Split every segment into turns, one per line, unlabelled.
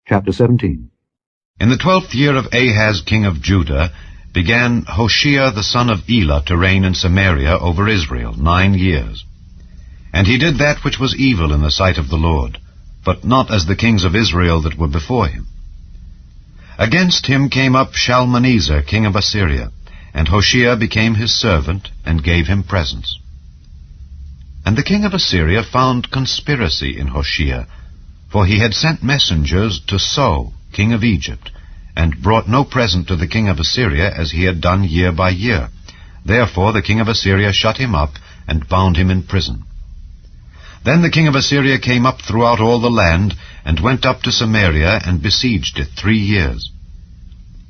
Chapter 17.
In the 12th year of Ahaz king of Judah began HOSHEA the son of Elah to reign in Samaria over Israel 9 years. And he did that which was evil in the sight of the Lord, but not as the kings of Israel that were before him. Against him came up Shalmaneser king of Assyria, and HOSHEA became his servant, and gave him presents. And the king of Assyria found conspiracy in HOSHEA, for he had sent messengers to So, king of Egypt, and brought no present to the king of Assyria as he had done year by year. Therefore the king of Assyria shut him up, and bound him in prison. Then the king of Assyria came up throughout all the land, and went up to Samaria, and besieged it 3 years.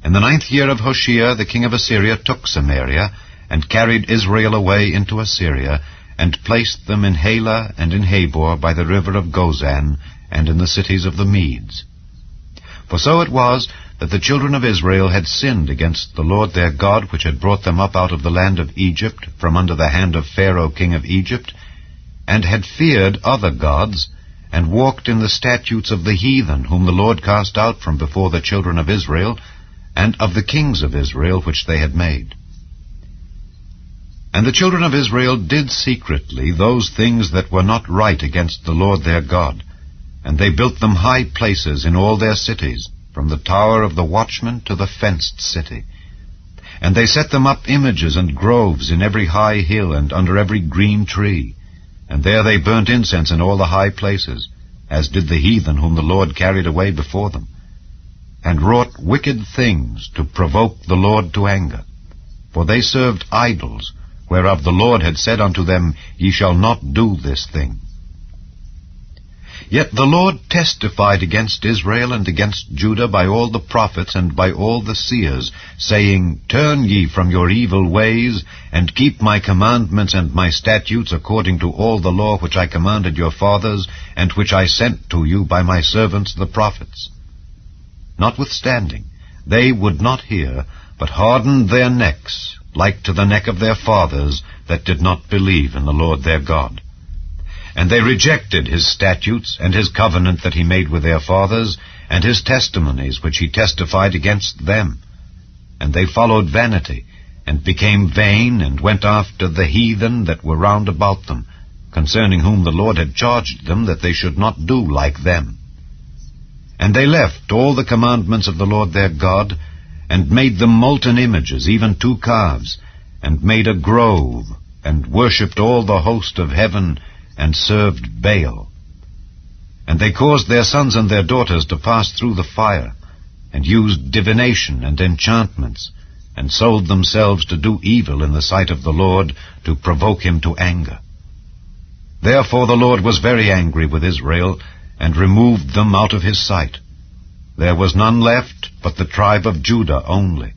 In the 9th year of HOSHEA the king of Assyria took Samaria, and carried Israel away into Assyria, and placed them in Halah and in Habor by the river of Gozan, and in the cities of the Medes. For so it was that the children of Israel had sinned against the Lord their God, which had brought them up out of the land of Egypt, from under the hand of Pharaoh king of Egypt, and had feared other gods, and walked in the statutes of the heathen, whom the Lord cast out from before the children of Israel, and of the kings of Israel which they had made. And the children of Israel did secretly those things that were not right against the Lord their God, and they built them high places in all their cities, from the tower of the watchman to the fenced city. And they set them up images and groves in every high hill and under every green tree. And there they burnt incense in all the high places, as did the heathen whom the Lord carried away before them, and wrought wicked things to provoke the Lord to anger. For they served idols, whereof the Lord had said unto them, Ye shall not do this thing. Yet the Lord testified against Israel and against Judah by all the prophets and by all the seers, saying, Turn ye from your evil ways, and keep my commandments and my statutes according to all the law which I commanded your fathers, and which I sent to you by my servants the prophets. Notwithstanding, they would not hear, but hardened their necks, like to the neck of their fathers that did not believe in the Lord their God. And they rejected his statutes, and his covenant that he made with their fathers, and his testimonies which he testified against them. And they followed vanity, and became vain, and went after the heathen that were round about them, concerning whom the Lord had charged them that they should not do like them. And they left all the commandments of the Lord their God, and made them molten images, even 2 calves, and made a grove, and worshipped all the host of heaven, and served Baal. And they caused their sons and their daughters to pass through the fire, and used divination and enchantments, and sold themselves to do evil in the sight of the Lord, to provoke him to anger. Therefore the Lord was very angry with Israel, and removed them out of his sight. There was none left but the tribe of Judah only.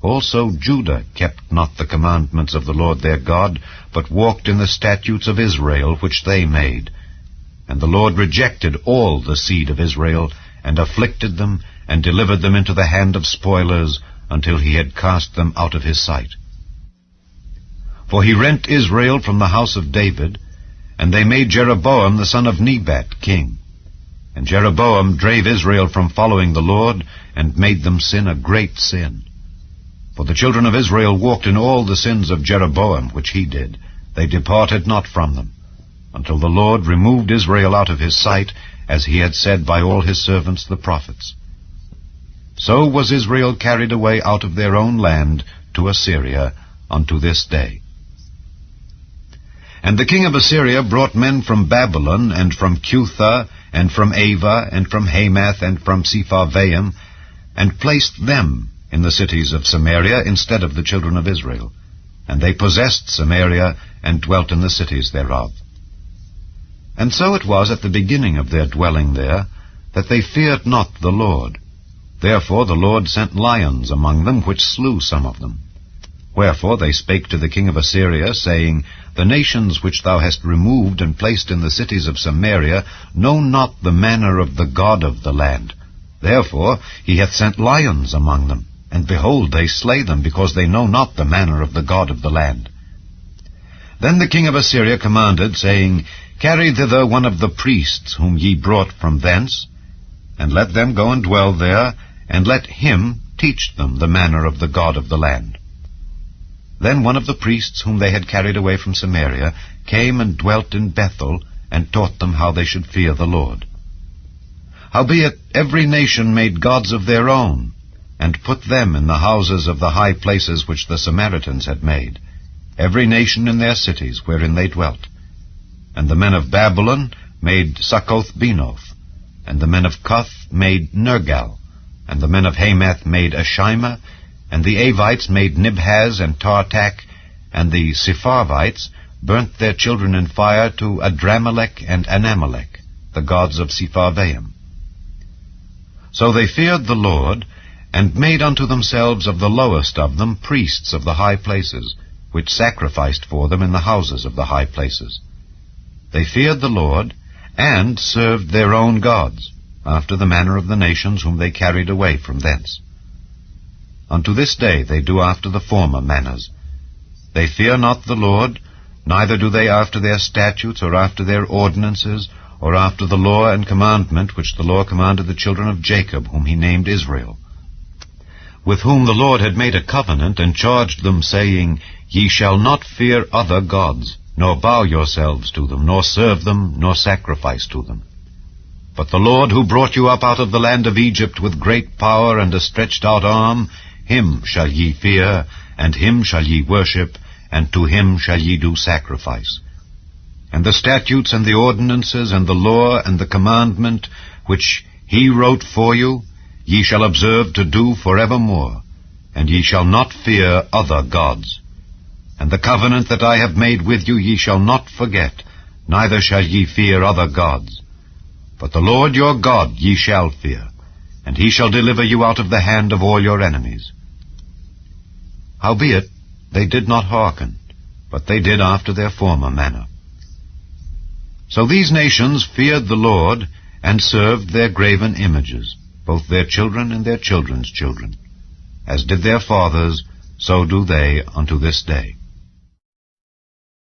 Also Judah kept not the commandments of the Lord their God, but walked in the statutes of Israel which they made. And the Lord rejected all the seed of Israel, and afflicted them, and delivered them into the hand of spoilers, until he had cast them out of his sight. For he rent Israel from the house of David, and they made Jeroboam the son of Nebat king. And Jeroboam drave Israel from following the Lord, and made them sin a great sin. For the children of Israel walked in all the sins of Jeroboam which he did. They departed not from them, until the Lord removed Israel out of his sight, as he had said by all his servants the prophets. So was Israel carried away out of their own land to Assyria unto this day. And the king of Assyria brought men from Babylon, and from Cutha, and from Ava, and from Hamath, and from Sepharvaim, and placed them in the cities of Samaria instead of the children of Israel. And they possessed Samaria, and dwelt in the cities thereof. And so it was at the beginning of their dwelling there, that they feared not the Lord. Therefore the Lord sent lions among them, which slew some of them. Wherefore they spake to the king of Assyria, saying, The nations which thou hast removed and placed in the cities of Samaria know not the manner of the God of the land. Therefore he hath sent lions among them, and behold, they slay them, because they know not the manner of the God of the land. Then the king of Assyria commanded, saying, Carry thither one of the priests whom ye brought from thence, and let them go and dwell there, and let him teach them the manner of the God of the land. Then one of the priests whom they had carried away from Samaria came and dwelt in Bethel, and taught them how they should fear the Lord. Howbeit every nation made gods of their own, and put them in the houses of the high places which the Samaritans had made, every nation in their cities wherein they dwelt. And the men of Babylon made Succoth-Benoth, and the men of Cuth made Nergal, and the men of Hamath made Ashima, and the Avites made Nibhaz and Tartak, and the Sepharvites burnt their children in fire to Adramelech and Anamelech, the gods of Sepharvaim. So they feared the Lord, and made unto themselves of the lowest of them priests of the high places, which sacrificed for them in the houses of the high places. They feared the Lord, and served their own gods, after the manner of the nations whom they carried away from thence. Unto this day they do after the former manners. They fear not the Lord, neither do they after their statutes, or after their ordinances, or after the law and commandment which the Lord commanded the children of Jacob, whom he named Israel, with whom the Lord had made a covenant, and charged them, saying, Ye shall not fear other gods, nor bow yourselves to them, nor serve them, nor sacrifice to them. But the Lord, who brought you up out of the land of Egypt with great power and a stretched out arm, him shall ye fear, and him shall ye worship, and to him shall ye do sacrifice. And the statutes and the ordinances and the law and the commandment which he wrote for you, ye shall observe to do forevermore, and ye shall not fear other gods. And the covenant that I have made with you ye shall not forget, neither shall ye fear other gods. But the Lord your God ye shall fear, and he shall deliver you out of the hand of all your enemies. Howbeit they did not hearken, but they did after their former manner. So these nations feared the Lord, and served their graven images, both their children and their children's children. As did their fathers, so do they unto this day.